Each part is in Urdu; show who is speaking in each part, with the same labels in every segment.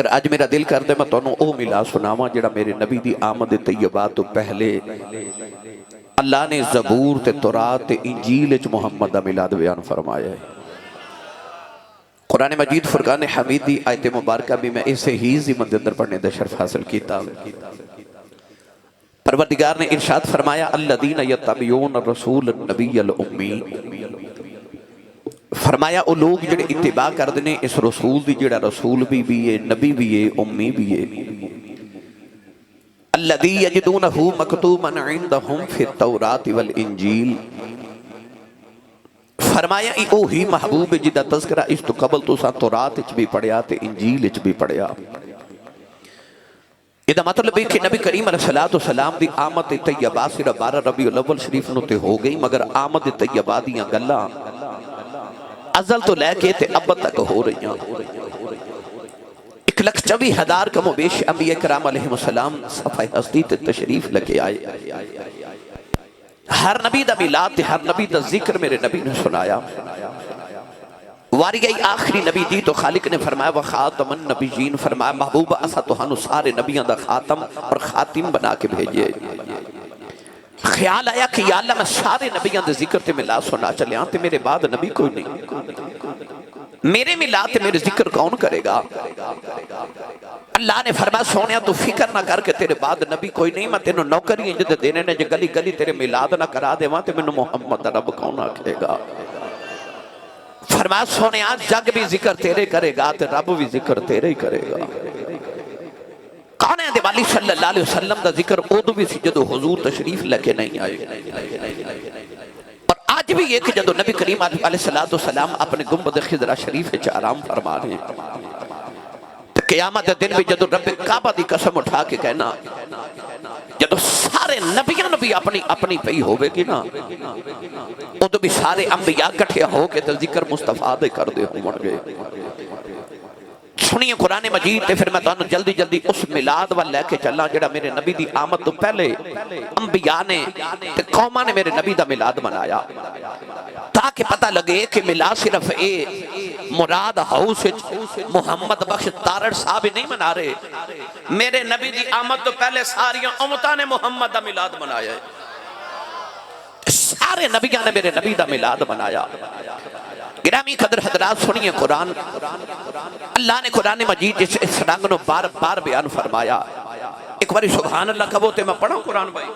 Speaker 1: مگر اج میرا دل کردا میں تانوں او میلاد سناواں جڑا میرے نبی دی آمد طیبہ تو پہلے اللہ نے زبور تے تورات تے انجیل وچ محمد دا میلاد بیان فرمایا ہے۔ قرآن مجید فرقان حمید دی آیت مبارکہ بھی میں اسے ہی زمن دے اندر پڑھنے دا شرف حاصل کیتا۔ پروردگار نے ارشاد فرمایا الذین یتبعون الرسول النبی الامی، فرمایا او لوگ جڑے اتباع کردے نے اس رسول دی جڑا رسول بھی ہے، نبی بھی ہے، امی بھی ہے۔ الذی یجدونہ مکتوبا عندہم فی التوراۃ والانجیل، فرمایا ای اوہی محبوب جدا تذکرہ اس تو قبل تو سا تورات اچ بھی پڑھیا تے انجیل اچ بھی پڑھیا۔ یہ مطلب ہے کہ نبی کریم علیہ السلام دی آمد طیبہ صرف 12 ربیع الاول شریف نو تے ہو گئی، مگر آمد طیبہ دیاں گلاں ازل تو لے کے تے اب تک ہو رہی ہیں۔ 1,24,000 کم و بیش انبیاء کرام علیہ السلام صفحہ ہستی تے تشریف لگے آئے۔ ہر نبی دا میلاد تے ہر نبی دا ذکر میرے نبی نے سنایا۔ واری گئی آخری نبی دی تو خالق نے فرمایا وخاتم النبیین، فرمایا محبوب اسا توہانو سارے نبیوں دا خاتم اور خاتم بنا کے بھیجئے۔ خیال آیا کہ یا اللہ میں سارے نبیوں دے ذکر تے میلاد سنا چلے تے میرے بعد نبی کوئی نہیں، میرے میلاد تے میرے ذکر کون کرے گا؟ اللہ نے فرمایا سونیا تو فکر نہ کر کے تیرے بعد نبی کوئی نہیں، میں تینوں نوکری انج دے دینے نے جو گلی گلی تیرے میلاد نہ کرا دے وہاں تے میں محمد رب کون آکھے گا؟ فرمایا سونیا جگ بھی ذکر تیرے کرے گا تے رب بھی ذکر تیرے ہی کرے گا۔ کون ہے دیوالی صلی اللہ علیہ وسلم دا ذکر ادو بھی سی جدو حضور تشریف لے کے نہیں آئے، اور آج بھی یہ کہ جدو نبی کریم علیہ السلام اپنے گنبد خضرہ شریف وچ آرام فرما رہے ہیں، قیامت دن بھی جدو رب کعبہ دی قسم اٹھا کے کہنا جدو سارے نبیوں بھی اپنی پئی ہوئے گی نا، ادو بھی سارے انبیاء کٹھے ہو کے تو ذکر مصطفیٰ دے کر دے ہوں گے۔ سنیے قرآن مجید تے پھر میں تو جلدی جلدی اس میلاد وال لے کے چلا جڑا میرے نبی دی آمد تو پہلے انبیاء نے تے قوماں نے میرے نبی دا میلاد منایا، تاکہ پتہ لگے کہ میلاد صرف اے مراد ہاؤس محمد بخش تارڑ صاحب نہیں منا رہے، میرے نبی دی آمد تو پہلے ساری امتاں نے محمد دا میلاد منایا ہے، سارے نبیاں نے میرے نبی دا میلاد منایا۔ گرامی قدر حضرات سنیے قرآن، اللہ نے قرآن مجید اس رنگ نو بار بار بیان فرمایا۔ ایک باری سبحان اللہ کہو تے میں پڑھوں قرآن بھائی،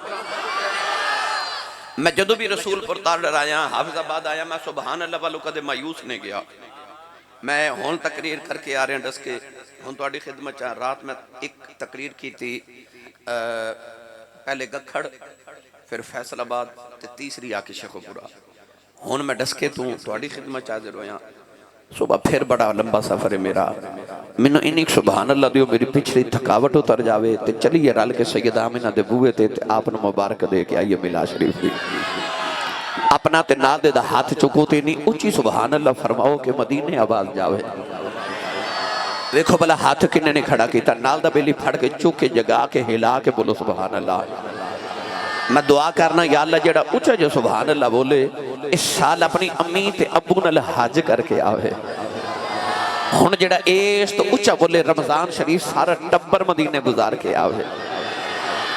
Speaker 1: میں جدو بھی رسول پر تارڑ آیا حافظ آباد آیا میں سبحان اللہ والو کدے مایوس نے گیا، میں ہون تقریر کر کے آ رہے ہیں ڈس کے ہون تو آڑی خدمت چاہ رات میں ایک تقریر کی تھی، پہلے گکھڑ پھر فیصل آباد تے تیسری آکی شیخ پورا، ہون میں ڈس کے تو آڑی خدمت چاہ حاضر ہویا، صبح پھر بڑا لمبا سفر ہے میرا، میں نے انہیں سبحان اللہ دیو میری پچھلی تھکاوٹ اتر جاوے تے چلیے رال کے سید آمینہ دے بوئے تے آپ نے مبارک دے کے آئیے میلاد شریف دی اپنا تے نال دے دا ہاتھ چکو تے نہیں اچھی سبحان اللہ فرماؤ کہ مدینے آواز جاوے، دیکھو بلا ہاتھ کننے نے کھڑا کیتا نال دا بیلی پھڑ کے چکے جگا کے ہلا کے بولو سبحان اللہ۔ میں دعا کرنا یا اللہ جڑا اچھا جو سبحان اللہ بولے اس سال اپنی امی تے ابو نال حج کر کے آوے، ہن جڑا ایس تو اچھا بولے رمضان شریف سارا ٹبر مدینے گزار کے آوے،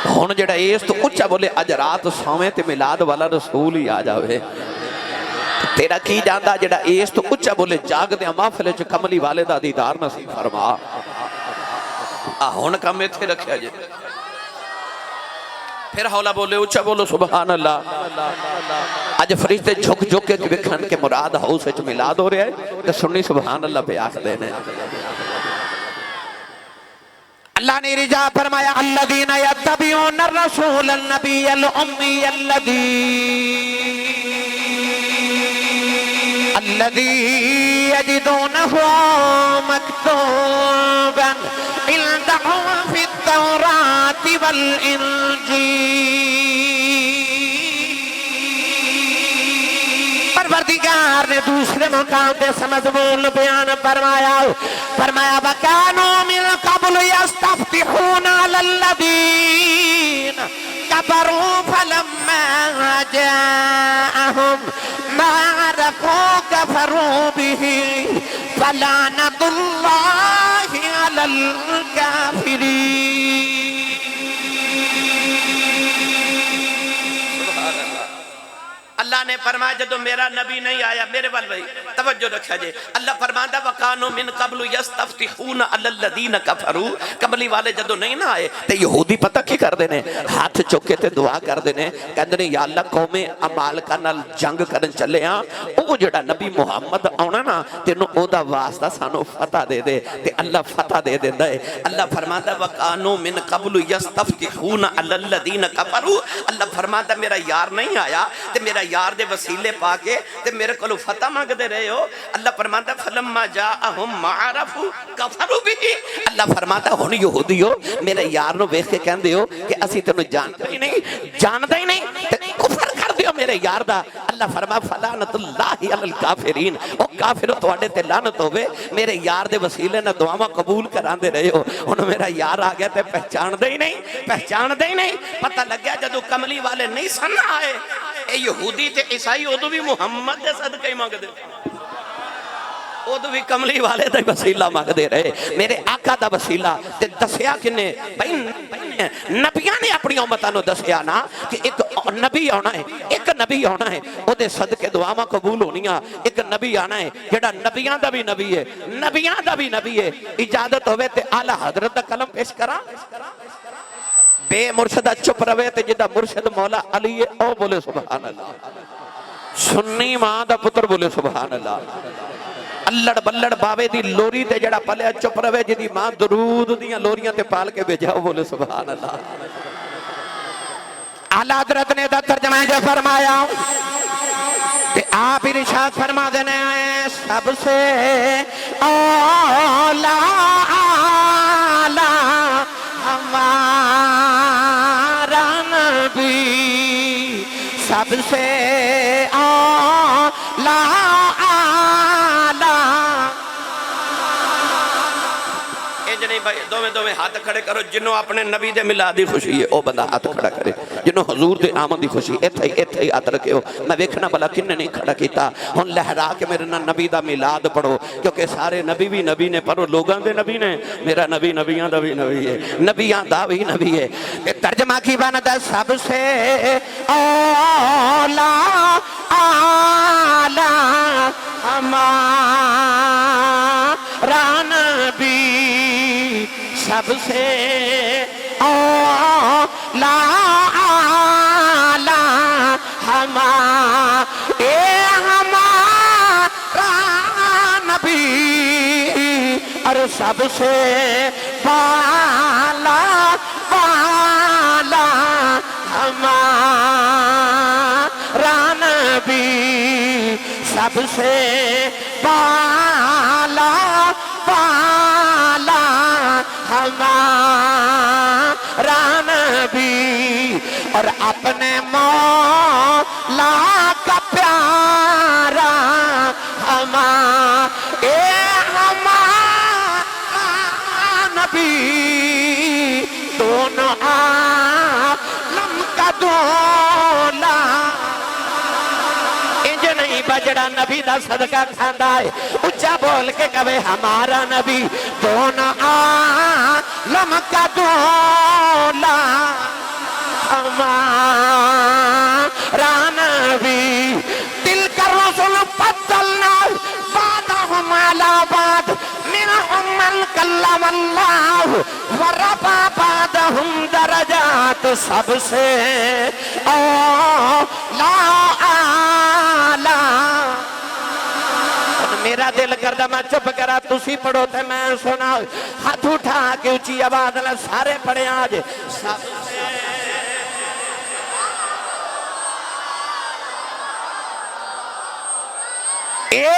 Speaker 1: ہن جڑا ایس تو اچھا بولے اج رات سویں تے میلاد والا رسول ہی آ جاوے، تیرا کی جاندہ جڑا ایس تو اچھا بولے جاگ دے محفل وچ کملی والے دا دیدار نصیب فرما، ہن کم ایتھے رکھیا جے پھر حوالہ بولے اچھا بولو سبحان اللہ۔ آج فرشتے جھک جھک کے بکھن کے مراد ہاؤس وچ میلاد ہو رہے ہیں تو سنی سبحان اللہ پہ آخ دینے۔ اللہ نے رجا فرمایا الذین یتبعون الرسول النبی الامی الذی یجدونہ مکتوبا عندہم فی التوراۃ والانجیل۔ پروردگار نے دوسرے مقام پہ سمجھول بیان فرمایا، فرمایا وَكَانُوا مِن قَبْلُ يَسْتَفْتِحُونَ عَلَى الَّذِينَ كَفَرُوا فَلَمَّا جَاءَهُمْ مَا عَرَفُوا كَفَرُوا بِهِ فَلَعْنَةُ اللَّهِ عَلَى الکافرین۔ اللہ نے فرمایا جدو میرا نبی نہیں آیا، میرے وال بھائی توجہ رکھا جے، اللہ فرماتا وَقَانُوا مِن قَبْلُ يَسْتَفْتِحُونَ عَلَى الَّذِينَ كَفَرُوا، کملی والے جدو نہیں نہ آئے تے یہودی پتہ کی کر دینے، ہاتھ چکے تے دعا کر دینے، کہندے یا اللہ قوم عمالقہ نال جنگ کرن چلے ہاں، او جڑا نبی محمد آنا نا تینوں او دا واسطہ سانو فتح دے دے، تے اللہ فتح دے دے دے۔ اللہ فرماتا وَقَانُوا مِن قَبْلُ يَسْتَفْتِحُونَ عَلَى الَّذِينَ كَفَرُوا، اللہ فرماتا میرا یار نہیں آیا تے میرا یار دے وسیلے پا کے تے میرے کو فتح مانگ دے رہے ہو۔ اللہ فرماتا فَلَمَّا جَاءَهُمْ مَا عَرَفُوا كَفَرُوا بِهِ، اللہ فرماتا ہن یہودی ہو میرے یار نو ویکھ کے کہندے ہو کہ اسی تینوں جانتے ہی نہیں تے کفر کر دیو میرے یار دا۔ اللہ فرما فلعنت اللہ علی الکافرین، او کافرو تواڈے تے لعنت ہوے، میرے یار دے وسیلے نہ دعاواں قبول کراندے رہے ہو، ہن میرا یار آ گیا تے پہچان دے ہی نہیں، پتہ لگ گیا جدو کملی والے نہیں سن آئے، اے یہودی تے عیسائی ادو بھی محمد دے صدقے مانگ دے، ادو بھی کملی والے دا وسیلہ مانگ دے رہے، میرے آقا دا وسیلہ تے دسیا کنے بھائی نبیاں نے اپنی امتاں نو دسیا نا کہ ایک نبی آنا ہے، او دے صدقے دعاواں قبول ہونیاں، ایک نبی آنا ہے جڑا نبیاں دا بھی نبی ہے، اجازت ہوئے تے اعلی حضرت دا کلم پیش کرا، بے مرشدہ چپ روے تے جدہ مرشد مولا علی ہے او بولے سبحان اللہ، سنی ماں دا پتر بولے سبحان اللہ، اللڑ بلڑ باوے دی لوری تے جڑا پلیا چپ روے جدی ماں درود دیاں لوریاں تے پال کے بھیجاؤ بولے سبحان اللہ۔ اعلیٰ حضرت نے دا ترجمہ جو فرمایا کہ آپ ارشاد فرما دینے ہیں سب سے اولا ہمارا نبی، سب سے اولا دو میں ہاتھ کھڑے کرو، جنہوں اپنے نبی دے ملادی خوشی ہے او بندہ ہاتھ کھڑا کرے، جنہوں حضور دے آمد دی خوشی ایتھے ہی ہاتھ رکھے ہو، میں ویکھنا بلا کن نے نہیں کھڑا کیتا، ہن لہرا کے میرے نبی دا ملاد پڑھو، کیونکہ سارے نبی بھی نبی نے پڑھو، لوگاں دے نبی نے، میرا نبی نبیاں دا بھی نبی ہے، نبیاں دا بھی نبی ہے۔ ترجمہ کی بنتا سب سے اولا ہمارا نبی، سب سے اولا ہمارا نبی، اور سب سے بالا ہمارا نبی، سب سے بالا ہمارا نبی، اور اپنے مولا کا پیارا ہمارا نبی، دونوں عالم کا دولا، انج نہیں بجڑا نبی دا صدقہ کھاندا ہے، اچھا بول کے کہے ہمارا نبی، دونوں عالم کا دولا ہمارا نبی، تلک الرسل فضلنا بعضهم على بعض منهم من کلم اللہ ورفع بعضهم درجات، سب سے اولا میرا دل کردہ میں چپ کرا تسی پڑھو تے میں سنا، ہاتھ اٹھا کے اچھی آواز نہ سارے پڑھے آج، سب سے اے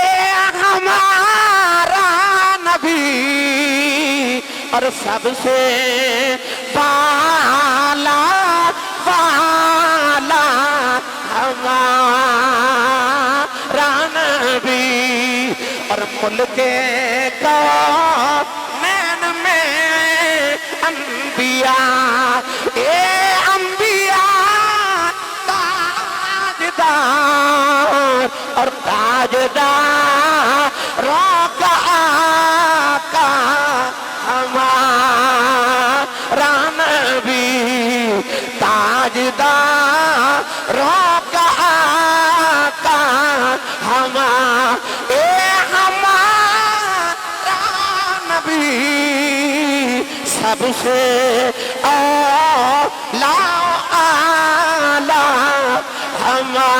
Speaker 1: ہمارا نبی، اور سب سے بالا ہمارا نبی، اور ملک کونین میں انبیاء، اے انبیاء تاجدار، اور تاجدار روکا آقا ہمارا نبی سب سے اولا اعلی ہمارا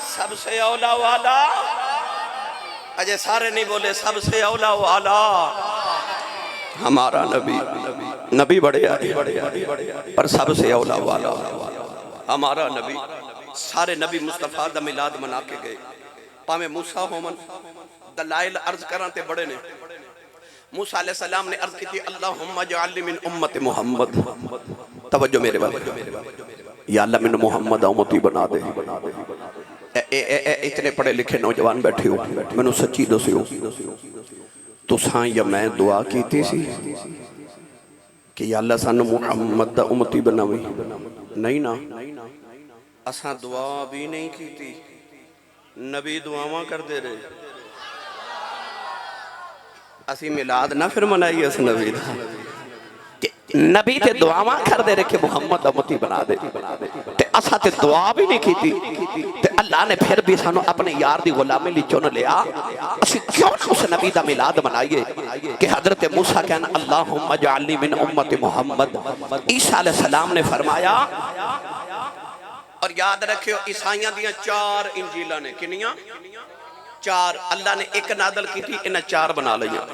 Speaker 1: سب سے اولا والا اجے سارے نہیں بولے سب سے اولا والا ہمارا نبی نبی بڑے آئے پر سب سے اولا والا ہمارا نبی سارے نبی مصطفیٰ دا میلاد منا کے گئے پاہمیں موسیٰ ہومن دلائل عرض کرانتے بڑے نے موسیٰ علیہ السلام نے عرض کی تھی اللہم اجعلنی من امت محمد توجہ میرے والے یا اللہ من محمد امتی بنا دے اتنے پڑھے لکھے نوجوان بیٹھے ہو میں نے سچی دو سے ہو تو ساں یا میں دعا کی تھی سی کہ یا اللہ سانو محمد دا امتی بناوی نہیں نا اساں دعا بھی نہیں کی تھی نبی دعاواں کر دے رہے اسی میلاد نہ پھر منائی اس نبی دا نبی تے دعاواں کر دے رہے کہ محمد امتی بنا دے تے اساں تے دعا بھی نہیں کی تھی تے اللہ نے پھر بھی سانو اپنے یار دی غلامی لی چون لیا اسی کیوں اس نبی دا میلاد منائیے کہ حضرت موسیٰ کہنا اللہم اجعلنی من امت محمد عیسیٰ علیہ السلام نے فرمایا اور یاد رکھو عیسائیاں دیاں 4 انجیلہ نے کنیاں 4 اللہ نے ایک نادل کی تھی انہیں 4 بنا لیاں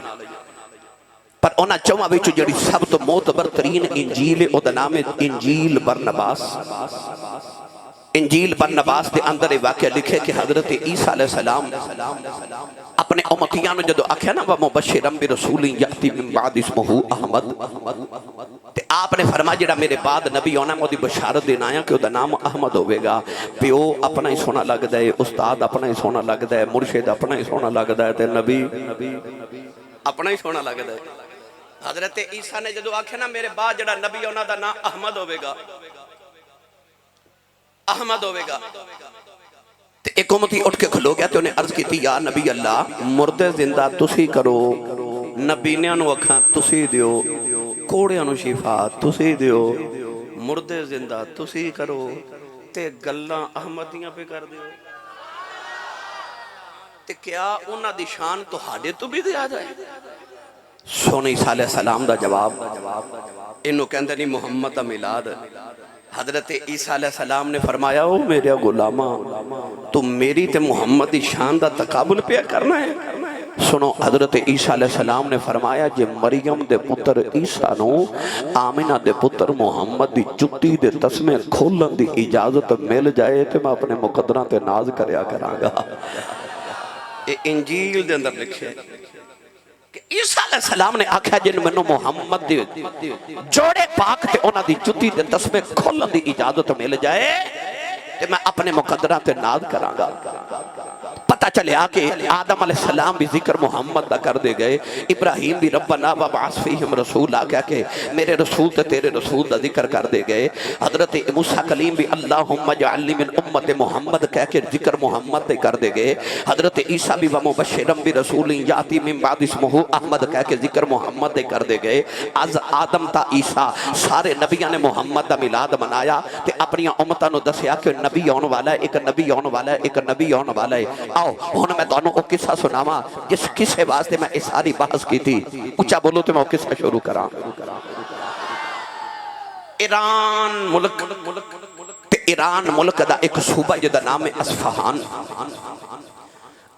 Speaker 1: پر انہاں چوہاں وچ جڑی سب تو معتبر ترین انجیل او دا نام ہے انجیل برنباس انجیل برنباس دے اندر واقعہ لکھے کہ حضرت عیسیٰ علیہ السلام اپنے امتیانو جدو آکھیا نا وَمُبَشِّرًا بِرَسُولٍ يَأْتِي مِن بَعْدِ اسْمُهُ احمد تے آپ نے فرمایا جڑا میرے بعد نبی ہونا ہے مودی بشارت دینا آیا کہ وہ دا نام احمد ہوئے گا پیو اپنا ہی سونا لگ دائے استاد اپنا ہی سونا لگ دائے مرشد اپنا ہی سونا لگ دائے تے نبی اپنا ہی سونا لگ دائے حضرت عیسیٰ نے جدو آکھیا نا میرے بعد جڑا نبی ہونا دا نام احمد ہوئے گا احمد ہوئے گا تے ایک امتی اٹھ کے کھلو گیا تے انہیں عرض کی تھی یا نبی اللہ مردے زندہ تسی کرو نبینیاں نو اکھاں تسی دیو کوڑیاں نو شفا تسی دیو مردے زندہ تسی کرو تے گلاں احمدیاں پہ کر دیو تے کیا انہاں دی شان تو ہاڑے تو بھی دیا جائے سونے عیسیٰ علیہ السلام دا جواب انہوں کہندے نہیں محمد دا میلاد حضرت عیسیٰ علیہ السلام نے فرمایا او میرے غلامہ تم میری تے محمد دی شان دا تقابل پہ کرنا ہے سنو حضرت عیسیٰ علیہ السلام نے فرمایا جے مریم دے پتر عیسیٰ نو آمینہ دے پتر محمد دی جتی دے تسمے کھولن دی اجازت مل جائے تے میں اپنے مقدرہ تے ناز کریا کرانگا انجیل دے اندر لکھے عیسیٰ علیہ السلام نے آکھا جن منو محمد دے جوڑے پاک تے اونا دی جتی دے تسمے کھولن دی اجازت مل جائے تے میں اپنے مقدرہ تے ناز کرانگا پتہ چلے آکے آدم علیہ السلام بھی ذکر محمد دا کر دے گئے ابراہیم بھی ربنا وابعث فیہم رسول آکھا کہ میرے رسول تے تیرے رسول دا ذکر کر دے گئے حضرت موسیٰ کلیم بھی اللہم اجعلنی من امت محمد کہہ کے ذکر محمد دے کر دے گئے حضرت عیسیٰ بھی ومبشرًا برسول یاتی من بعد اسمہ احمد کہہ کے ذکر محمد دے کر دے گئے از آدم تا عیسیٰ سارے نبیان نے محمد دا میلاد منایا تے اپنی امتہ نو دسیا کہ نبی آن والا ہے ایک نبی آن والا ہے ایک نبی آن والا ہے آؤ ہون میں دونوں کو قصہ سناما جس قصے واسطے میں اس ساری بحث کی تھی اچھا بولو تو میں وہ قصہ شروع کرام ایران ملک دا ایک صوبہ جدا نام ہے اصفہان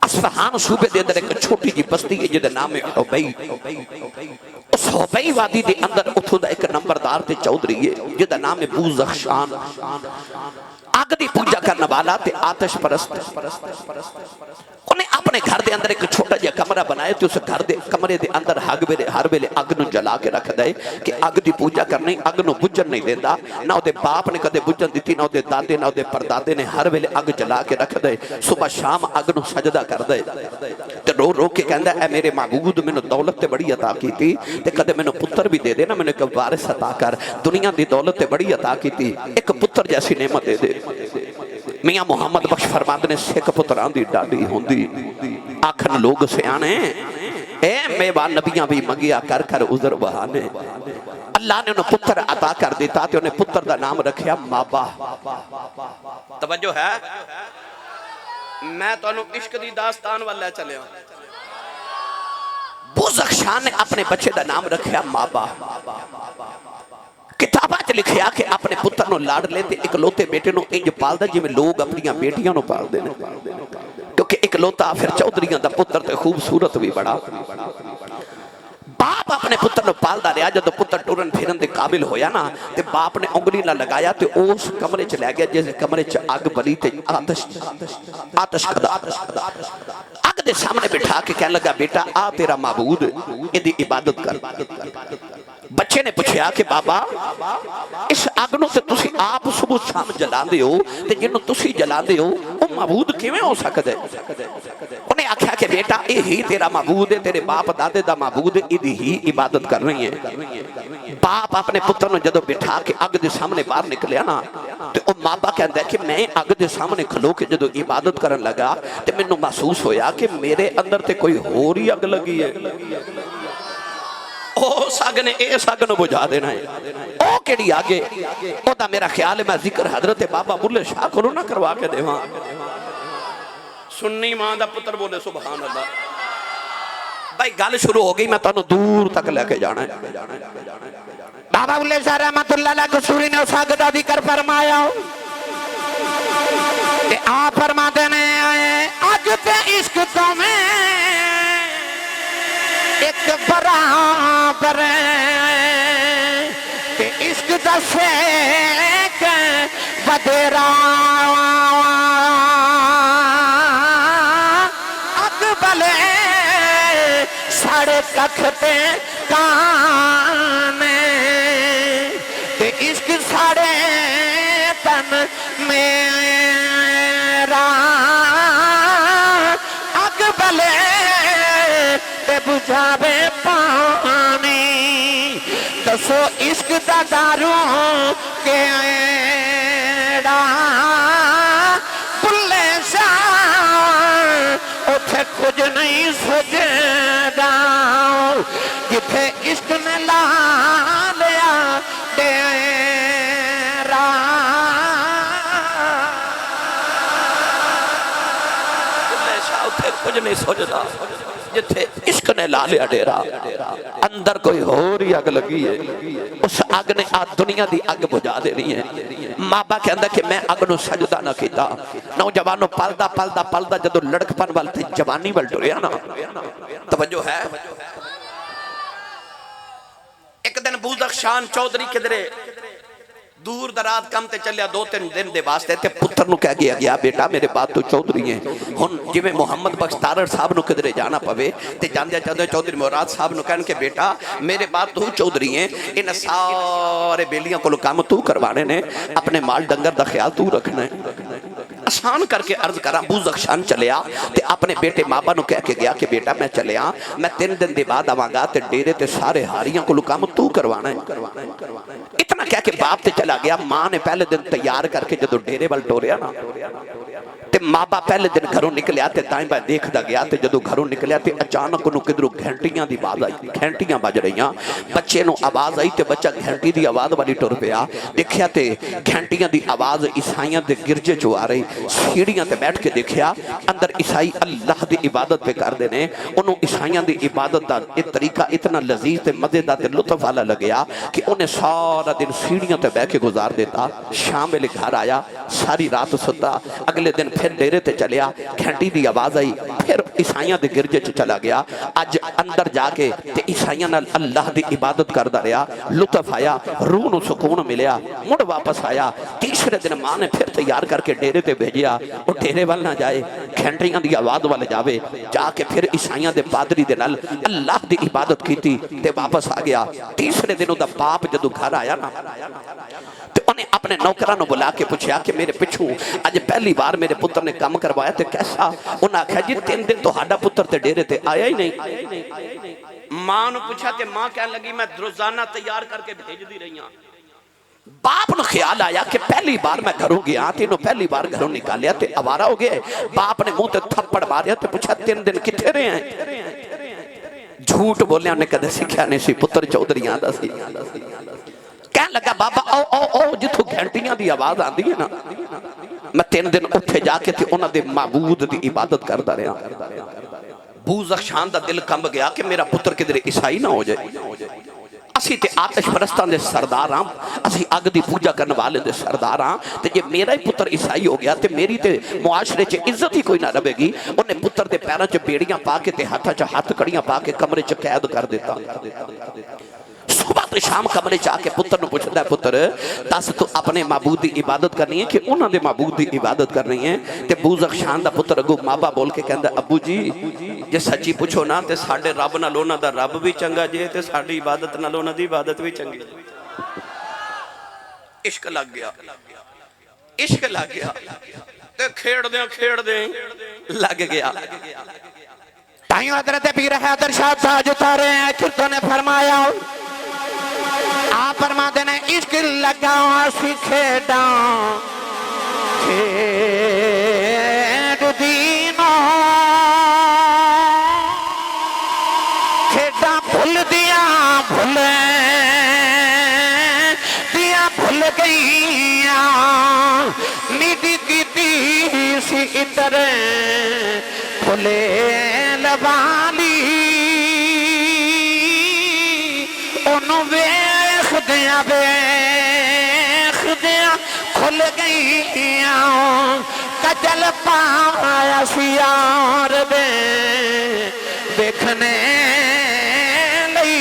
Speaker 1: اصفہان صوبے دے اندر ایک چھوٹی جی بستی ہے جدا نام ہے حبئی اس حبئی وادی دے اندر اتھو دا ایک نمبردار تے چودری ہے جدا نام ہے بوزخشان آگ دی پوجا کرنا والا تے آتش پرست انہیں اپنے گھر دے اندر ایک چھوٹا جا کمرہ بنائے تے اس گھر دے کمرے دے اندر ہر ویلے اگ نو جلا کے رکھ دے کہ اگ دی پوجا کرنی اگ نو بجن نہیں دیندا نہ دے باپ نے کدے بجن دیتی نہ دے دادے نہ دے پردادے نے ہر ویلے اگ جلا کے رکھ دے صبح شام اگ نو سجدہ کر دے تے رو رو کے کہندا اے میرے معبود میں دولت تے بڑی عطا کی تھی تے کدے میں پتر بھی دے دے نا میں نے کہ وارث عطا کر دنیا دی دولت تے بڑی عطا کی تھی ایک پتر جیسی نعمت دے دے میاں محمد بخش فرماند نے سکھ پتران دی ڈاڈی ہوندی آکھن لوگ سے آنے اے میوان نبیاں بھی مگیا کر کر عذر بہانے اللہ نے انہیں پتر عطا کر دیتا تے انہیں پتر دا نام رکھیا مابا توجہ ہے میں تانوں عشق دی داستان والے چلیا بزخشان نے اپنے بچے دا نام رکھیا مابا کتابات لکھیا کہ اپنے پتر نو لاڑ لیتے اکلوتے بیٹے نو انج پال دا جی میں لوگ اپنی بیٹیاں نو پال دینے کیونکہ اکلوتا پھر چودھریاں دا پتر تے خوبصورت بھی بڑا باپ اپنے پتر نو پال دا رہا جدو پتر ٹورن پھرن دے قابل ہویا نا تے باپ نے انگلی نہ لگایا تے اس کمرے چ لے گیا جیسے کمرے چ آگ بلی تے آتش کدا آگ دے سامنے بٹھا کے کہنے لگا بیٹا آ تیرا معبود ادھی عبادت کر بچے نے پوچھا کہ بابا اس آگنوں سے تسی آپ صبح شام جلا دے ہو تے جنہوں تسی جلا دے ہو وہ معبود کیویں ہو سکتا ہے انہیں آکھا کہ بیٹا اے ہی تیرا معبود ہے تیرے باپ دادے دا معبود ہے ادھی ہی عبادت کر رہی ہیں باپ اپنے پتر نے جدو بٹھا کے اگ دے سامنے باہر نکلیا نا تے او ماں باپ کہندا ہے کہ میں اگ دے سامنے کھلو کے جدو عبادت کرن لگا تے مینوں محسوس ہویا کہ میرے اندر تے کوئی ہور ہی اگ لگی ہے او ساگ نے اے ساگ نو بجھا دینا ہے او کیڑی آگے او دا میرا خیال ہے میں ذکر حضرت بابا بلے شاہ کو نہ کروا کے دے وہاں سنی ماں دا پتر بولے سبحان اللہ بھائی گل شروع ہو گئی میں تانوں دور تک لے کے جانا ہے بابا بلے شاہ رحمت اللہ علیہ قصوری نے اس آگ دا ذکر فرمایا کہ آپ فرما دینے آئے آج تے عشق تو میں ایک برابر کہ عشق دا سیک بدرا اقبلے ساڑے ککھتے کانے کہ عشق ساڑے تن میرا اقبلے بجھاوے پانی دسو عشق دا دارو کے ایڑا بلے شاہ اتھے کچھ نہیں سجدہ جتھے عشق نے لا لیا ڈیرا بلے شاہ اتھے کچھ نہیں سجدہ جتھے عشق نے لا لیا ڈیرا اندر کوئی اور ہی اگ لگی ہے اس اگ نے آج دنیا دی اگ بجھا دے رہی ہے ماں باپ کہندا کہ میں اگ نو سجدہ نہ کیتا نوجوانوں پلدا پلدا پلدا جدو لڑکپن وال تے جوانی وال ٹریا نا توجہ ہے ایک دن بزخشان چودھری کدرے دور دراز کم تے چلیا دو تین دن دے واسطے تے پتر نو کہہ گیا بیٹا میرے بات تو چودھری ہیں ہن جویں محمد بخش تارڑ صاحب نو کدرے جانا پوے تے جاندے چاہتے چودھری مراد صاحب نو کہن کہ بیٹا میرے بات تو چودھری ہیں ان سارے بیلیاں کو کام تو کروانے نے اپنے مال ڈنگر دا خیال تو رکھنا ہے آسان کر کے عرض کرا بزخشان چلیا تے اپنے بیٹے مابا نو کہہ کے گیا کہ بیٹا میں چلیا میں 3 دن دے بعد آواں گا تے ڈیرے تے سارے ہاریاں کو کام تو کروانا ہے اتنا کہہ کے باپ تے چلا گیا ماں نے پہلے دن تیار کر کے جدو ڈیرے وال ٹوریا نا تے ماں باپ پہلے دن گھروں نکلیا تے دائیں بائیں دیکھدا گیا تے جدو گھروں نکلیا تے اچانک انہوں کدھروں گھنٹیاں دی آواز آئی گھنٹیاں بج رہیاں بچے نو آواز آئی تے بچہ گھنٹی دی آواز والی ٹر پیا دیکھیا تے گھنٹیاں دی آواز عیسائیاں دے گرجے چو آ رہی سیڑھیاں تے بیٹھ کے دیکھیا اندر عیسائی اللہ دی عبادت پہ کر دینے انہوں عیسائیاں دی عبادت دا ایک طریقہ اتنا لذیذ تے مزے دا تے لطف والا لگیا کہ انہیں سارا دن سیڑھیاں تے بیٹھ کے گزار دیتا شام میں گھر آیا ساری رات ستا اگلے دن پھر ڈیرے تے چلیا گھنٹی دی آواز آئی پھر عیسائیاں دے گرجے چ چلا گیا اج اندر جا کے تے عیسائیاں نال اللہ دی عبادت کردا رہیا لطف آیا روح نو سکون ملیا مڑ واپس آیا تیسرے دن ماں نے پھر تیار کر کے ڈیرے تے بھیجیا او ڈیرے وال نہ جائے گھنٹیاں دی آواز وال جاوے جا کے پھر عیسائیاں دے پادری دے نال اللہ دی عبادت کیتی تے واپس آ گیا تیسرے دن دا باپ جدو گھر آیا نا تے انہیں اپنے نوکراں نو بلا کے پوچھا کہ میرے پچھوں اج پہلی بار میرے پتر نے کام کروایا تے کیسا انہاں کہا جی 3 دن تو ہاڈا پتر تے ڈیرے تے آیا ہی نہیں ماں نو پوچھا تے ماں کہنے لگی میں روزانہ تیار کر کے بھیج دی رہی ہاں باپ نو خیال آیا کہ پہلی بار میں گھروں گیا تینوں پہلی بار گھروں نکالیا تے آوارہ ہو گئے باپ نے منہ تے تھپڑ ماریا تے پوچھا 3 دن کتھے رہے ہیں جھوٹ بولیا انہیں کدے سکھیا نہیں سی پتر چودھری آندا سی کہنے لگا بابا او جتھو گھنٹیاں دی آواز آندی ہے نا میں 3 دن اتھے جا کے تھی انہاں دے معبود دی عبادت کردا رہا. بوزخشان دا دل کمب گیا کہ میرا پتر کدھر عیسائی نہ ہو جائے. اسی تے آتش پرستان دے سردار ہاں, اسی اگ دی پوجا کرنے والے دے سردار ہاں, تے جے میرا ہی پتر عیسائی ہو گیا تے میری تے معاشرے چ عزت ہی کوئی نہ رہے گی. انہیں پتر دے پیراں چ بیڑیاں پا کے تے ہاتھاں چ ہاتھ کڑیاں پا کے کمرے چ قید کر دیتا. صبح تو شام کمرے چاہ کے پتر نو پوچھتا ہے, پتر دس تو اپنے معبود دی عبادت کرنی ہے کہ انہاں دے معبود دی عبادت کرنی ہے؟ تے بوزخشان دا پتر اگو مابا بول کے کہندا, ابو جی جے سچی پوچھو نا تے ساڈے رب نال انہاں دا رب بھی چنگا جے تے ساڈی عبادت نال انہاں دی عبادت بھی چنگی. عشق لگ گیا, عشق لگ گیا تے کھیڑ دیں لگ گیا.
Speaker 2: تائیوں حضرت پیر حیدر شاہ تاج اتارے ہیں, چرتوں نے فرمایا آپ فرماتے نے عشق لگا سی کھیڑاں کھیڑ دینوں کھیڑاں بھول دیا بھول گئیاں نیدی کیتی سی ادھر کھلے لوالی انہوں ویخ دیا کھل گئیاں کجل پایا سیار دے دیکھنے لئی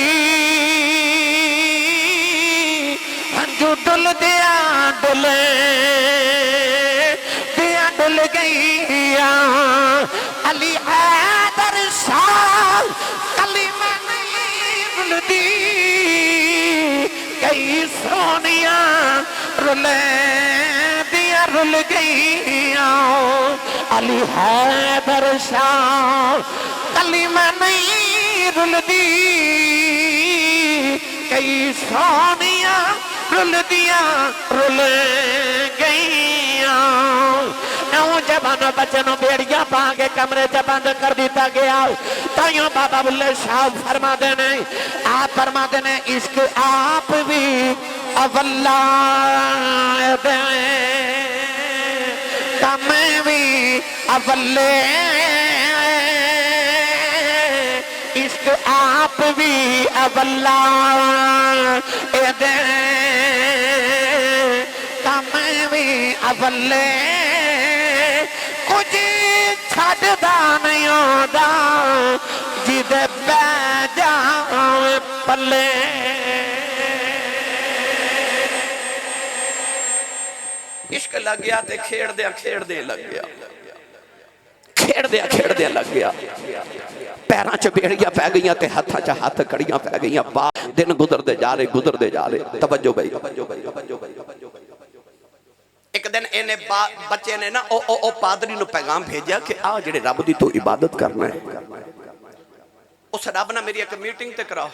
Speaker 2: ہنجو ڈل دیا ڈل گئیاں. علی حیدر شاہ کلمہ نہیں بلدی کئی سونیاں رل گئیاں. علی حیدر شاہ کلمہ نہیں رلدی کئی سونیاں رل گئیاں. نوجوان بچنوں بیڑیاں پا کے کمرے چ بند کر دیتا گیا. تائیوں بابا بلے شاہ فرما دینے, آپ فرما دینے عشق آپ بھی اولا دیں کم بھی اولے. عشق آپ بھی اولا دیں کم بھی اولے. کچھ چھڑ دا نہیں ہوتا جدے بے جاؤں پلے.
Speaker 1: عشق لگ گیا تے کھیڑ دے لگ گیا, کھیڑ دے لگ گیا. پیراں چ بیڑیاں پہ گئیاں تے ہاتھاں چ ہاتھ کڑیاں پہ گئیاں. دن گزر دے جا رہے. توجہ بھائی. ایک دن انہیں بچے نے نا او پادری نو پیغام بھیجیا کہ آ جڑے رب دی تو عبادت کرنا ہے, اس رب نہ میری ایک میٹنگ تے کراؤ.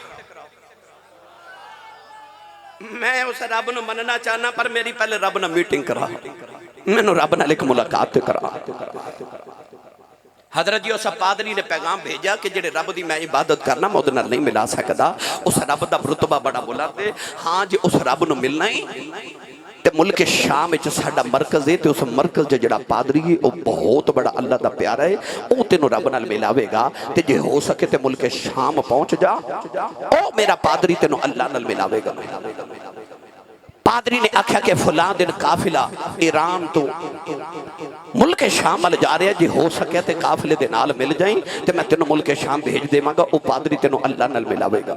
Speaker 1: میں اس رب نو مننا چاہنا پر میری پہلے رب نہ میٹنگ کرا, میں نو رب نہ ایک ملاقات تے کرا. حضرت جی اس پادری نے پیغام بھیجا کہ جڑے رب دی میں عبادت کرنا میں ادھر نہیں ملا سکتا. اس رب دا رتبہ بڑا بولا تے ہاں جی اس رب نو ملنا ہی تے ملک شام وچ ساڈا مرکز ہے تے اس مرکز جڑا پادری ہے او بہت بڑا اللہ دا پیارا ہے, او تینوں رب نال ملاوے گا. تے جے ہو سکے تے ملک شام پہنچ جا, او میرا پادری تینوں اللہ نال ملاوے گا. پادری نے آکھیا کہ فلاں دن قافلہ ایران تو ملک شام مل جا رہے ہیں, جی ہو سکے تے قافلے دے نال مل جائیں تے میں تینوں ملک شام بھیج دے مانگا. او پادری تینوں اللہ نال ملاوے گا.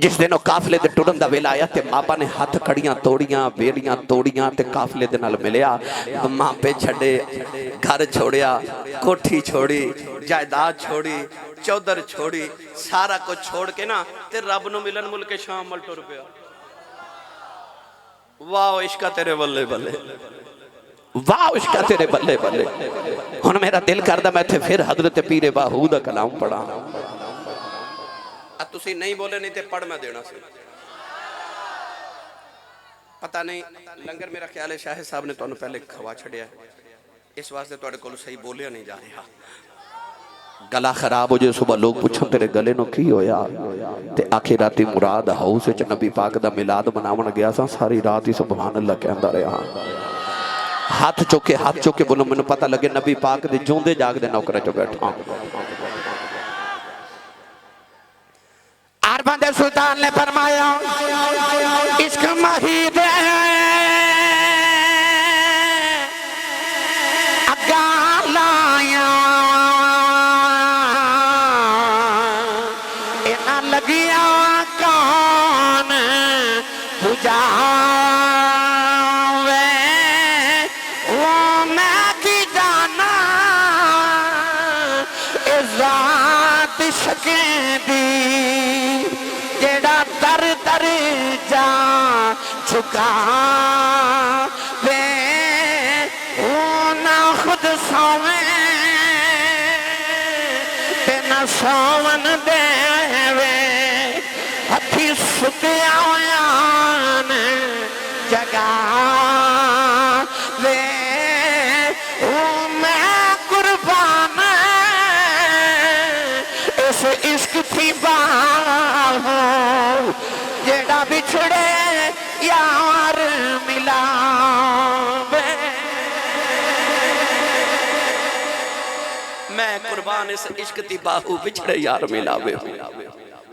Speaker 1: جس دنوں قافلے دے ٹرن دا ویلا آیا تے ماپا نے ہاتھ کڑیاں توڑیاں بیڑیاں توڑیاں تے قافلے دے نال ملیا. ماں پہ چھڑے, گھر چھوڑیا, کوٹھی چھوڑی, جائیداد چھوڑی, چودر چھوڑی, سارا کچھ چھوڑ کے نا تے رب نو ملن ملک شام مل ٹر پیا. واہ عشقہ تیرے بلے بلے, واہ عشقہ تیرے بلے بلے. ہن میرا دل کردہ میں تھے پھر حضرت پیر باہو دا کلام پڑھا. اب تسی نہیں بولے نہیں تے پڑھ میں دینا سے. پتہ نہیں لنگر میرا خیال ہے شاہ صاحب نے تو انہوں پہلے کھوا چھڑیا ہے, اس واسطے تو اڑے کولو صحیح بولیا نہیں جا رہا. گلا خراب ہو جائے صبح لوگ پوچھیں تیرے گلے نو کی ہویا تے آخراتی مراد ہاؤس وچ نبی پاک دا میلاد مناون گیا سا. ساری رات ہی سبحان اللہ کہندا رہا. ہاتھ چوکے بولو میں پتہ لگے نبی پاک دے جوندے جاگ دے نوکرہ چو بیٹھا.
Speaker 2: عربان دے سلطان نے فرمایا عشق مہی دے اگاں لایا اینا لگیا کون بجا شکیں دی جیڑا در در جا چکا وے نہ خود سویں تے نہ سون دے وے ہتھی ستیا ہویان جگا وے میں قربان عشق تھی باہ جیڑا بچھڑے یار ملا
Speaker 1: میں قربان اس عشق تھی باہو بچھڑے یار ملاوے.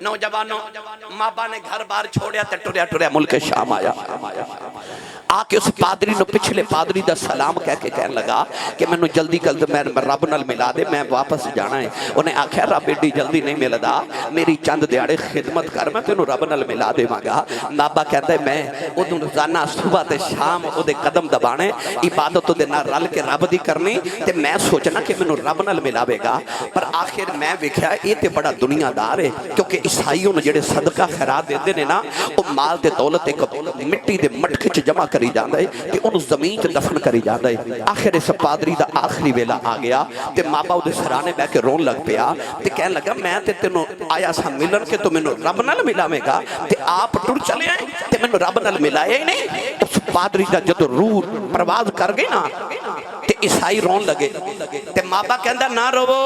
Speaker 1: نوجوانوں مابا نے گھر بار چھوڑیا تے ٹریا ملک شام آیا. آکے اس پادری نو پچھلے پادری دا سلام کہہ کے کہنے لگا کہ میں نو جلدی میں رب نال ملا دے میں واپس جانا ہے. انہیں آکھیا رب ایڈی جلدی نہیں ملا دا میری چند دیاڑے خدمت کر میں تینو رب نال ملا دے مانگا. بابا کہتا ہے میں ادھوں روزانہ صبح تے شام او دے قدم دبانے عبادت دے نال رل کے رب دی کرنی تے میں سوچنا کہ میں نو رب نال ملاوے گا. پر آخر میں ویکھیا یہ تے بڑا دنیا دار ہے کیونکہ عیسائیوں نے جڑے صدقہ خیرات دے دے نا وہ مال دے دولت ایک مٹی دے مٹکے چ جمع کری جاندا ہے کہ انہوں زمین چ دفن کری جاندا ہے. آخر اس پادری دا آخری ویلا آ گیا تے ماں باپ دے سرانے بیٹھ کے رون لگ پیا تے کہنے لگا میں تے تینوں آیا سا ملن کے تو مینوں رب نال ملاوے گا تے آپ ٹر چلے آئے تے مینوں رب نال ملایا ہی نہیں. اس پادری دا جدوں روح پرواز کر گئی نا تے عیسائی رون لگے تے ماں باپ کہندا نہ روو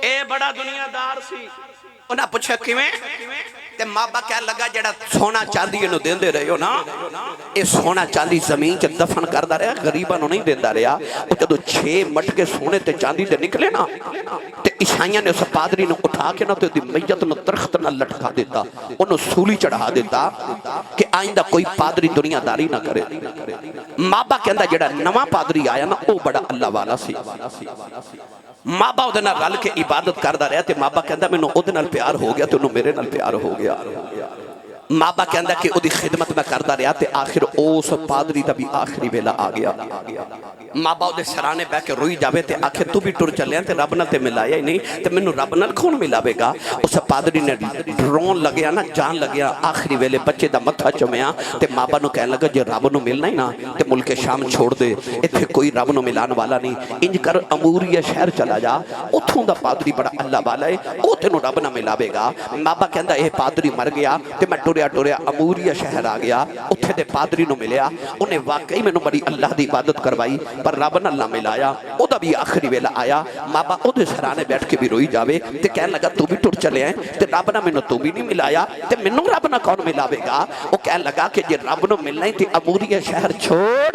Speaker 1: اے بڑا دنیا دار سی. انہاں پوچھا کیویں تے ماں باپ کہہ لگا جڑا سونا چاندی انہوں دیندے رہے ہو نا اے سونا چاندی زمین چ دفن کردا رہا غریباں نوں نہیں دیندا رہا. او جدوں 6 مٹکے سونے تے چاندی دے نکلے نا تے عیسائیاں نے اس پادری نوں اٹھا کے نا تے دی میت نوں درخت نال لٹکا دیتا انہوں سولی چڑھا دیتا کہ آئندہ کوئی پادری دنیا داری نہ کرے. ماں باپ کہندا جڑا نواں پادری آیا نا او بڑا اللہ والا سی. ماں باپ دے نال رل کے عبادت کردا رہیا تے ماں باپ کہندا مینوں اودے نال پیار ہو گیا تے انہوں میرے نال پیار ہو گیا. ماں باپ کہندا کہ اودی خدمت میں کردا رہیا تے آخر اس پادری دا بھی آخری ویلا آ گیا. ماں باپ دے سرانے بیٹھ کے روئی جاوے تے آخر تو بھی ٹر چلیا تے رب نال تے ملایا ہی نہیں تے مینوں رب نال کون ملاوے گا. اس پادری نے رون لگیا نا جان لگیا آخری ویلے بچے دا متھا چومیا تے ماں باپ نوں کہنے لگا جے رب نوں ملنا ہی نا تے ملک شام چھوڑ دے ایتھے کوئی رب نوں ملان والا نہیں. انج کر اموریا شہر چلا جا اتھوں دا پادری بڑا اللہ والا ہے او تینوں رب نہ ملاوے گا. ماں باپ کہندا اے پادری مر گیا تے میں ٹریا اموریا شہر آ گیا اتھے دے پادری نوں ملیا انہیں واقعی میں نوں بڑی اللہ دی عبادت کروائی پر رب نال نہ ملایا. او دا بھی آخری ویلا آیا ماں باپ او دے سرانے بیٹھ کے بھی روئی جاوے تے کہنے لگا تو بھی ٹر چلے ہیں تے رب نہ مینوں تو بھی نہیں ملایا تے مینوں رب نہ کون ملاوے گا. او کہنے لگا کہ جے رب نوں ملنا ہی تے اموریا شہر چھوڑ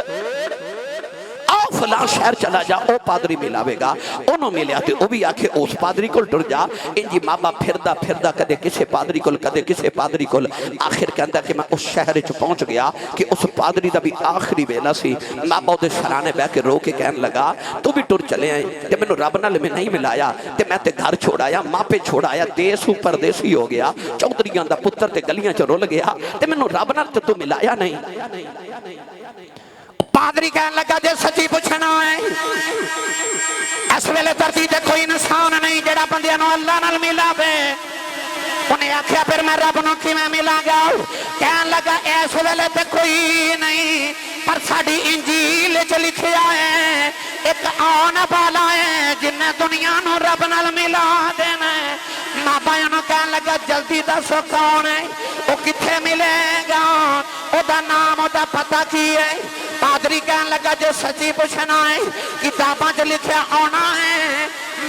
Speaker 1: فلاں شہر چلا جا او پادری ملاوے گا. انہوں ملیا تے او بھی آکھے اس پادری کول ٹر جا. انجی ماں باپ پھردا کدے کسے پادری کول کدے کسے پادری کول آخر کہندا کہ میں اس شہر وچ پہنچ گیا کہ اس پادری دا بھی آخری ویلا سی. ماں باپ دے سرانے بیٹھ کے رو کے کہنے لگا تو بھی ٹر چلے آئے تے مینوں رب نال میں نہیں ملایا تے میں تے گھر چھوڑایا ماپے چھوڑایا دیس پردیسی ہو گیا چودھریاں دا پتر تے گلیاں چ رول گیا تے مینوں رب نال تے تو ملایا نہیں.
Speaker 2: پادری کہنے لگا جے سچی پوچھنا ہے اس ویلے دھرتی تے کوئی انسان نہیں جڑا بندیاں نوں اللہ نال ملاوے. انہیں آکھیا پھر میں رب نوں کیویں ملاں گا. کہنے لگا اس ویلے تے کوئی نہیں پر ساڈی انجیل وچ لکھیا ہے ایک آن والا ہے جن نے دنیا نوں رب نال ملا دینا ہے. ماں باپ نوں کہنے لگا جلدی دسو کون ہے او کتھے ملے گا او دا نام او دا پتہ کی ہے. پادری کہنے لگا جو سچی پوچھنا ہے کتاباں چ لکھیا آنا ہے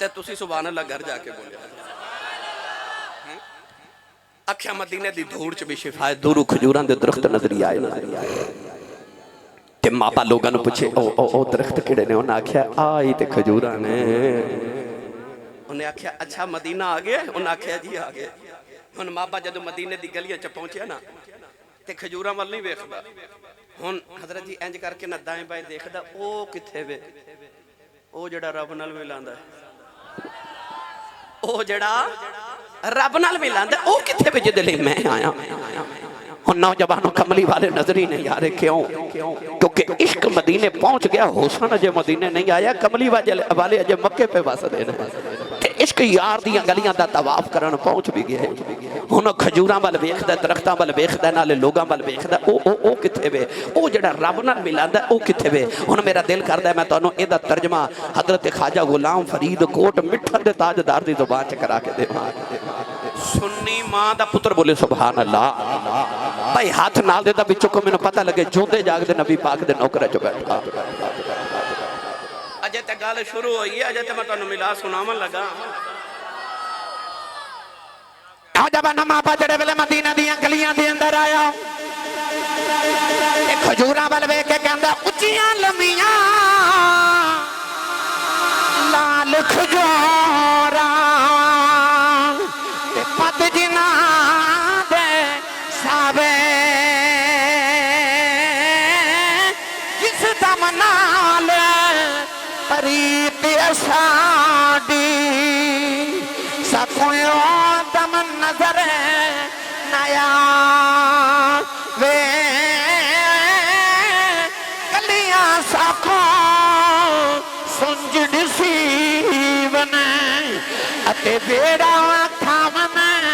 Speaker 1: تے تسی سبحان اللہ گھر جا کے بولیا اکھیا مدینے دی دھوڑ چ بھی شفا دورو کھجوراں دے درخت نظری آئے تے ماں با لوگاں نوں پوچھے او درخت کیڑے نے انہاں آکھیا آئی تے کھجوراں نے انہیں آکھیا اچھا مدینہ آ گیا انہیں آکھیا جی آ گیا ہن ماں با جدوں مدینے دی گلیاں چ پہنچیا نا تے کھجوراں ول نہیں ویکھدا ہن حضرت جی انج کر کے نہ دائیں بائیں دیکھدا او کتھے وے او جڑا رب نال ملاندا ہے او جڑا رب نال ملاندا او کتھے وے جدے لئی میں آیا ہن نوجوانوں کملی والے نظر ہی نہیں آ رہے کیوں کیونکہ عشق مدینے پہنچ گیا حسن اجے مدینے نہیں آیا کملی والے اجے مکے پہ وسدے نے عشق یار دیاں گلیاں دا طواف کرن پہنچ بھی گئے ہن کھجوراں ول ویکھدا درختاں ول ویکھدا نالے لوگاں ول ویکھدا او کتھے وے او جڑا رب نال ملاندا او کتھے وے ہن میرا دل کردا ہے میں تانوں اے دا ترجمہ حضرت خواجہ غلام فرید کوٹ مٹھن دے تاجدار دی زبان چ کرا کے دیواں سنی ماں دا پتر بولے سبحان اللہ بھائی ہاتھ نال دے دا بچوں کو میں پتہ لگے جوندے جاگ دے نبی پاک دے نوکر چ بیٹھا اجے تے گل شروع ہوئی ہے اجے تے میں تانوں ملا سناون لگا نوجوان ماں با جڑے ویلے مدینہ دیاں گلیاں دے اندر آیا تے کھجوراں ول ویکھ کے کہندا اچیاں لمیاں لال کھجوراں تے پت جناں دے ساوے جس دم نال پریت ساڈی سکوں دم نظر نیا وے کلیاں ساکھوں سنجڑ سیون اتے بیڑا تھامن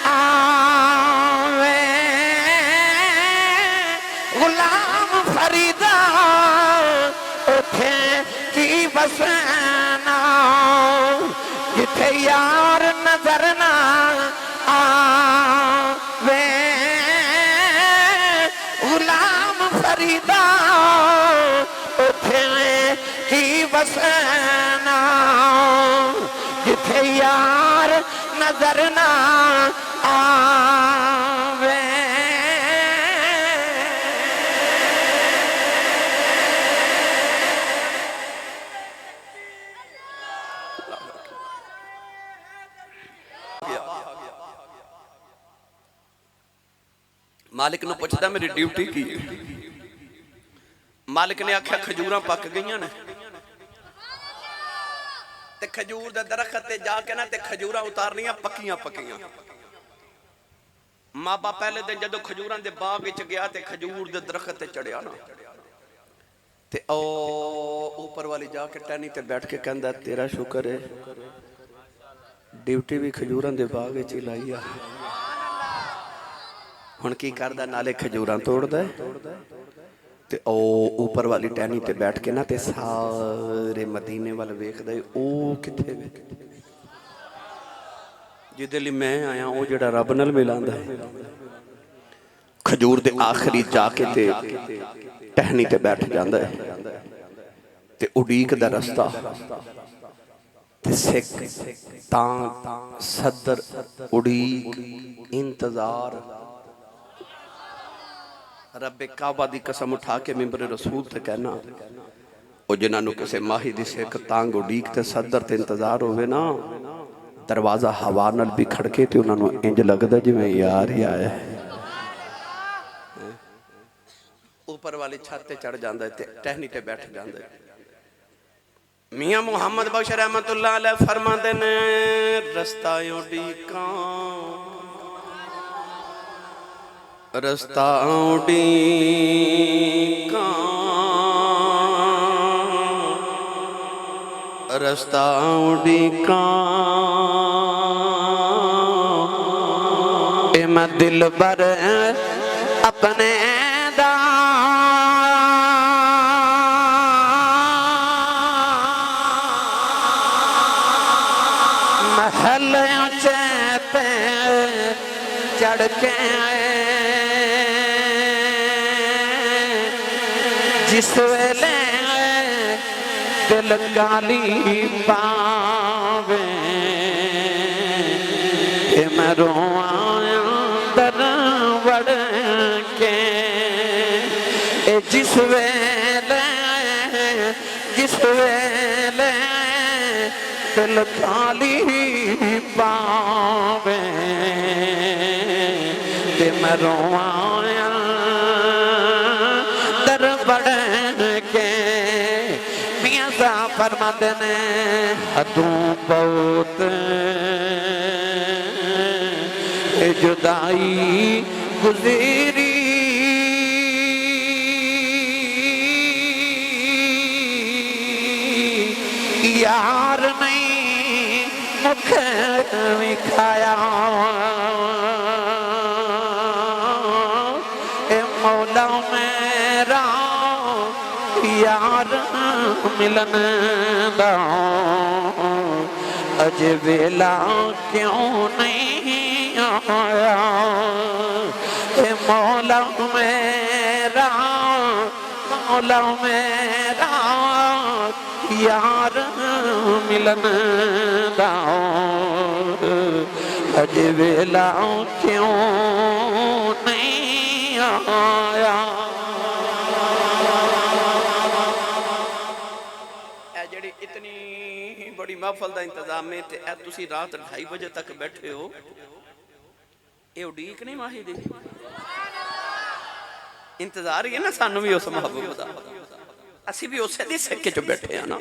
Speaker 1: آوے غلام فریدہ اٹھے کی بسنا جتھے یار نظر نہ آوے غلام فریدہ اٹھے کی بسنا جتھے یار نظر نہ آوے مالک نو پوچھدا میری ڈیوٹی کی مالک نے آکھیا کھجوراں پک گئیاں نے تے کھجور دے درخت تے جا کے نا تے کھجوراں اتارنیاں پکیاں پکیاں ماں باپ پہلے دن جدو کھجوراں دے باغ وچ گیا تے کھجور دے درخت تے چڑھیا نا تے او اوپر والی جا کے ٹہنی تے بیٹھ کے کہندا تیرا شکر ہے ڈیوٹی بھی کھجوراں دے باغ وچ ہی لائی آ ہن کی کردا نالے کھجوراں توڑدا ہے تے او اوپر والی ٹہنی تے بیٹھ کے نا تے سارے مدینے وال ویکھدا ہے او کتھے وے جدے لئی میں آیا او جڑا رب نال ملاندا ہے کھجور دے آخری جا کے تے ٹہنی تے بیٹھ جاندا ہے تے اڈیک دا رستہ تے سکھ تاں صدر اڈیک انتظار رب کعبہ دی قسم اٹھا کے ممبر رسول تے کہنا او جنہاں نو کسے ماہی دی سکھ تانگ اڈیک تے صدر تے انتظار ہوئے نا دروازہ ہوا نال بھی کھڑکے تے انہاں نو انج لگدا جویں یار ہی آیا ہے اوپر والی چھت تے چڑھ جاندا ہے تے ٹہنی تے بیٹھ جاندا ہے میاں محمد بخش رحمت اللہ علیہ فرماندے نے رستہ اڈیکاں رستہ اڈیکاں رستہ اڈیکاں اے میں دل بر اپنے دا محل چیتے چڑھ کے جس ویلے دل گالی پاں
Speaker 2: تے میں رواں در وڑ کے جس ویلے دل خالی پاوے تے میں رواں در وڑ کے میاں صاحب فرماتے نے حدوں بہت جدائی گزری یار نہیں مکھ وکھایا اے مولا میرا یار ملن دا اج ویلا کیوں نہیں آیا اے مولا میرا یار ملن دا اج ویلا کیوں نہیں آیا
Speaker 1: جڑی اتنی بڑی محفل دا انتظام ہے تے اے تسی رات 2:30 بجے تک بیٹھے ہو اے اڈیک نہیں ماہی دی انتظار ہی ہے نا سانو بھی اس محبوب دا اسی بھی اسے دی سکے جو بیٹھے ہیں نا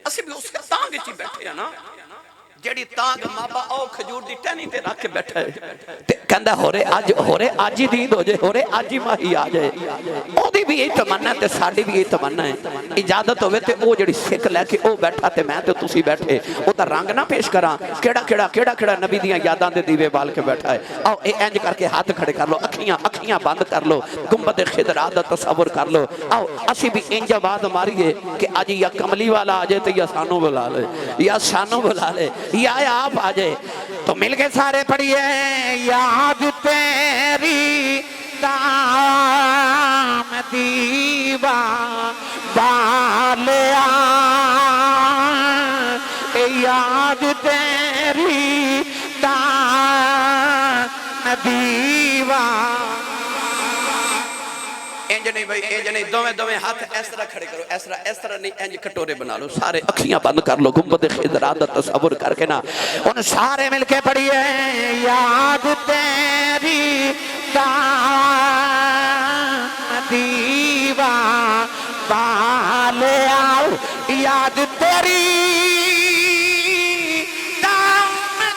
Speaker 1: اسی بھی اسے تانگ چی بیٹھے ہیں نا جڑی تانگ مابا او کھجور دی ٹہنی تے رکھ کے بیٹھا ہے کہندا ہو رہے آج ہی دید ہو جائے ہو رہے آج ہی ماہی آ جائے او دی بھی یہی تمنا ہے تے ساڑی بھی یہی تمنا ہے اجازت ہوئے تے او جڑی سکھ لے کے او بیٹھا تے میں تے تسی بیٹھے او تا رنگ نہ پیش کراں کیڑا نبی دیاں یاداں دے دیوے بال کے بیٹھا ہے آؤ اے انج کر کے ہاتھ کھڑے کر لو اکھیاں بند کر لو گنبد خضرا دا تصور کر لو آؤ اسی بھی انج آواز ماریے کہ آج یا کملی والا آ جائے تے یا سانو بلا لے یا سانو بلا لے یا آپ آ جائے تو مل کے سارے پڑھیے یاد تیری دام دیوا بالیا یاد تیری دام دیوا انج نہیں بھائی انج نہیں دویں ہاتھ اس طرح کھڑے کرو اس طرح نہیں انج کٹورے بنا لو سارے اکھیاں بند کر لو گنبد خضرا دا تصور کر کے نا ان سارے مل کے پڑھیے یاد تیری دام دیوا بالیا یاد تیری دام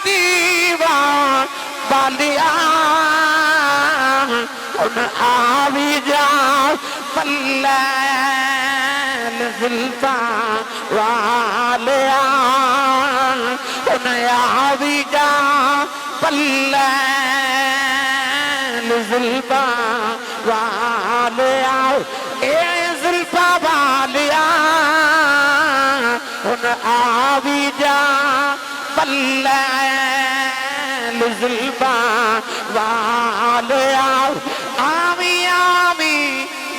Speaker 1: دیوا بالیا ان آوی جا پلیل زلفا والیا ان آوی جا پلیل زلفا والیا اے زلفا والیا ان آوی جا پلیل زلفا والیا آمی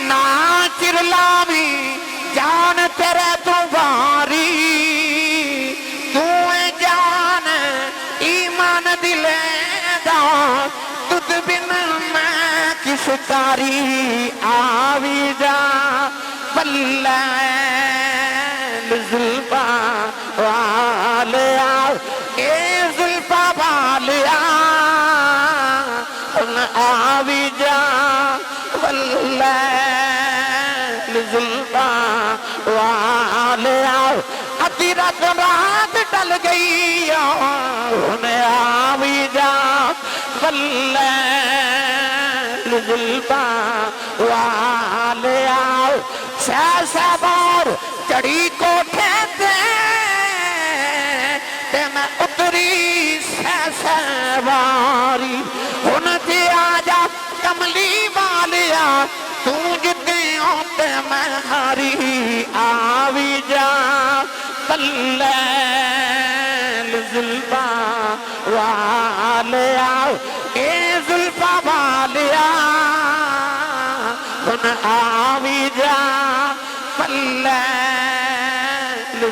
Speaker 1: ناچر لامی جان تیرے تو واری تو جان ایمان دلے دا تُد بن میں کس تاری آوی جا پلیل زلفا والیا اے زلفا والیا آوی جا واللیل زلفا والیا ادھی رات ڈل گئی آوی جا واللیل زلفا والیا سہ بار چڑی کوٹھے تے میں اتری سہ باری ہن تے آجا کملی والیا تو جتے ہوتے میں ہاری آوی جا پلیل زلفا والیا اے زلفا والیا ہن آوی جا پلیل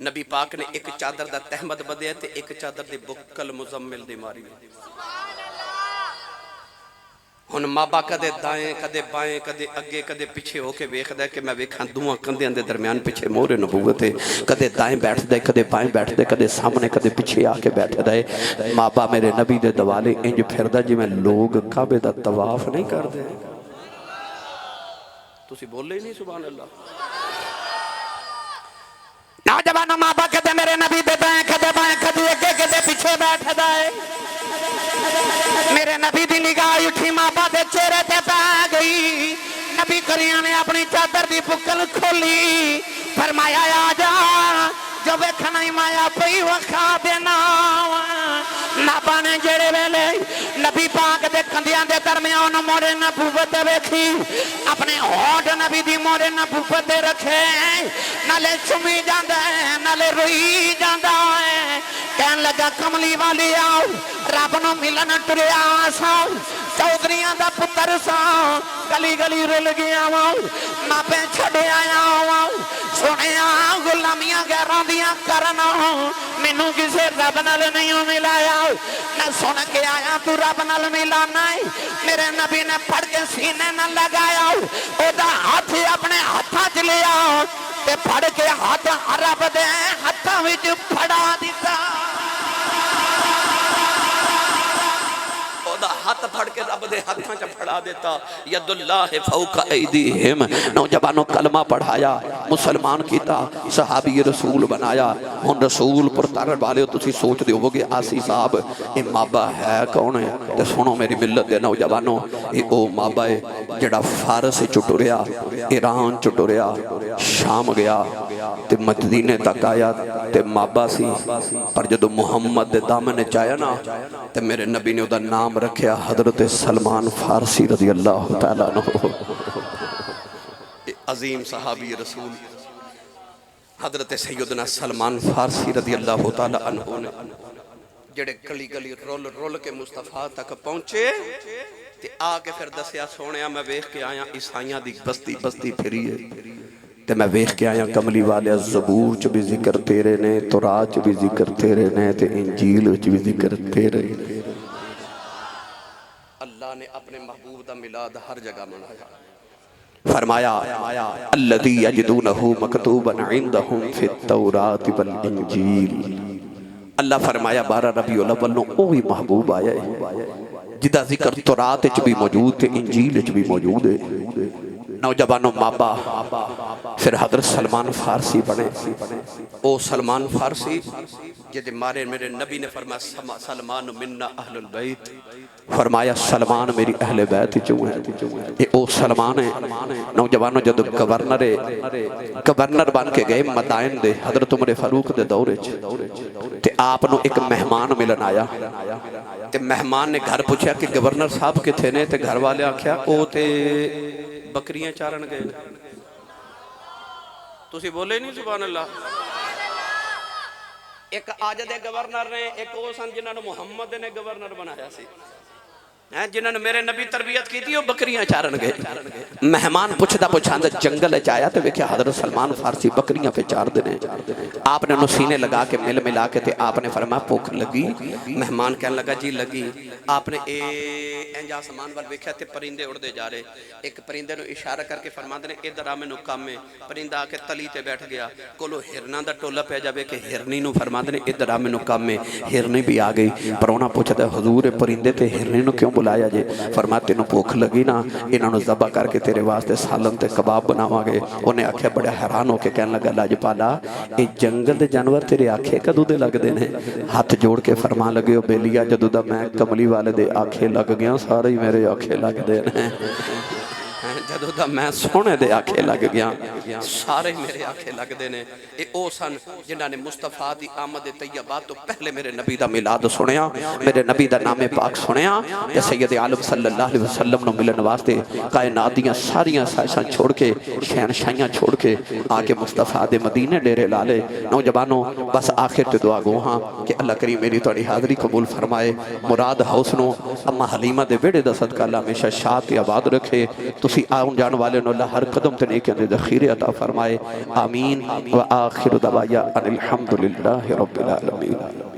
Speaker 1: نبی پاک نے ایک چادر دا تہمت بدیا تے ایک چادر دی بکل مزمل دی ماری ہن مابا کدے دائیں کدے بائیں کدے اگے کدے پیچھے ہو کے ویکھ دے کہ میں ویکھاں دوواں کندیاں دے درمیان پیچھے مہر نبوت ہے کدے دائیں بیٹھ دے کدے بائیں بیٹھ دے کدے سامنے کدے پیچھے آ کے بیٹھ دے مابا میرے نبی دے دوالے انج پھردا جی میں لوگ کعبے دا طواف نہیں کر دے تسی بولے ہی نہیں سبحان اللہ
Speaker 2: نوجوانوں مابا کدے میرے نبی دے دائیں کدے بائیں کدے اگے کدے پیچھے بیٹھ دے میرے نبی دی نگاہ اٹھی مابا دے چہرے تے پہ گئی نبی کریم نے اپنی چادر دی بکل کھولی فرمایا آ جا جو ویکھنا ہی مایا پئی وکھا دینا مابا نے جڑے ویلے نبی پاک دے کندیاں دے درمیان مورے نبوت ویکھی اپنے ہونٹ نبی دی مورے نبوت دے رکھے نالے چمی جاندا ہے نالے روئی جاندا ہے کہن لگا کملی والی آؤ رب نو ملن ٹریا سا چودھریاں دا پتر سا گلی گلی رل گیا ماپے چھڑے آیا سنیا غلامیاں غیراں دیاں کرنا مینوں کسے رب نال نہیں ملایا میں سن کے آیا تو رب نال ملانا ہے میرے نبی نے پڑھ کے سینے نہ لگایا او دا ہاتھ اپنے ہاتھاں چ لیا تے پڑھ کے ہاتھ رب دے ہاتھاں وچ پھڑا دتا
Speaker 1: ہاتھ پھڑ کے رب دے ہاتھاں چا پھڑا دیتا ید اللہ فوق ایدیہم نوجوانوں کلمہ پڑھایا مسلمان کیتا صحابی رسول بنایا ہن رسول پر تارن والے تسی سوچ دے ہوگے آسی صاحب اے مابا ہے کون ہے تے سنو میری ملت دے نوجوانوں اے او مابا ہے جڑا فارس چٹوریا ایران چٹوریا شام گیا تے مدینے تک آیا تے مابا سی پر جدو محمد دے دامن چایا نا تے میرے نبی نے او دا نام رکھیا حضرت سلمان فارسی رضی اللہ تعالیٰ عنہ عظیم صحابی رسول حضرت سیدنا سلمان فارسی رضی اللہ تعالیٰ عنہ نے جڑے گلی گلی رول رول کے مصطفیٰ تک پہنچے تے آگے پھر دسیا سونیا میں ویکھ کے آیا عیسائیاں دی بستی بستی پھری ہے تے میں ویکھ کے آیا کملی والے زبور چ بھی ذکر تیرے نے تورات چ بھی ذکر تیرے نے تے انجیل چ بھی ذکر تیرے اللہ نے اپنے محبوب دا میلاد ہر جگہ منایا فرمایا الذی یجدونہ مکتوبا عندہم فی التوراۃ والانجیل اللہ فرمایا 12 ربیع الاول نو وہی محبوب آیا ہے جدا ذکر تورات وچ بھی موجود تے انجیل وچ بھی موجود ہے نوجوانوں مابا پھر حضرت سلمان فارسی بنے او سلمان فارسی جدے مارے میرے نبی نے فرمایا سلمان مننا اہل البیت فرمایا سلمان میری اہل بیت چوں ہے اے او سلمان ہے نوجوانوں جدو گورنر بن کے گئے مدائن دے حضرت عمر فاروق دے دورے تے آپ نو ایک مہمان ملن آیا تے مہمان نے گھر پوچھا کہ گورنر صاحب کتھے نے تے گھر والے آکھیا او تے بکریاں چارن گئے تسی بولے نہیں سبحان اللہ ایک آج دے گورنر نے ایک او سن جنہاں نو محمد نے گورنر بنایا سی جنہاں نے میرے نبی تربیت کی تھی وہ بکریاں چارن گئے مہمان پوچھدا پوچھاندا جنگل چایا تے ویکھیا حضرت سلمان فارسی بکریاں پہ چار دینے آپ نے انہوں سینے لگا کے مل ملا کے تے آپ نے فرمایا بھوک لگی مہمان کہنے لگا جی لگی آپ نے انج آسمان وال ویکھیا تے پرندے اڑدے جا رہے ایک پرندے نو اشارہ کر کے فرماندے نے ادھر آ مینوں کم ہے پرندہ آ کے تلی تے بیٹھ گیا کولو ہرناں دا ٹولا پہ جاوے کہ ہرنی نو فرماندے نے ادھر آ مینوں کم ہے ہرنی بھی آ گئی پرونا پوچھدا حضور پرندے تے ہرنی نو کیوں بلایا جے فرمایا تینوں بھوک لگی نا انہاں نو ذبح کر کے تیرے واسطے سالن تے کباب بناواں گے انہیں آکھیا بڑے حیران ہو کے کہنے لگا لاجپالا اے جنگل دے جانور تیرے آنکھیں کدوں دے لگ دے نے ہاتھ جوڑ کے فرمان لگے او بیلیا جدوں دا میں کملی والے دے آنکھیں لگ گیا سارے ہی میرے آنکھیں لگ دے نے جدوں دا میں سونے دے آنکھیں لگ گیا سارے میرے آنکھیں لگ دے نے اے او سن جنہاں نے مصطفیٰ دی آمد طیبات تو پہلے میرے نبی دا میلاد سنیا میرے نبی دا نام پاک سنیا کہ سید عالم صلی اللہ علیہ وسلم نو ملن واسطے کائنات دیاں ساریاں سائشاں چھوڑ کے شہنشاہیاں چھوڑ کے آکے مصطفیٰ دے مدینے ڈیرے لالے نوجوانوں بس آخر تے دعا گو ہاں کہ اللہ کریم میری توڑی حاضری قبول فرمائے مراد حوسنو اما حلیمہ دے بیڑے دا صدقہ اللہ ہمیشہ شاد آباد رکھے تسی آن جان والے نو اللہ ہر قدم تے نیکیاں دے ذخیرے عطا فرمائے آمین و آخر آخر دعوایا ان الحمدللہ رب العالمین.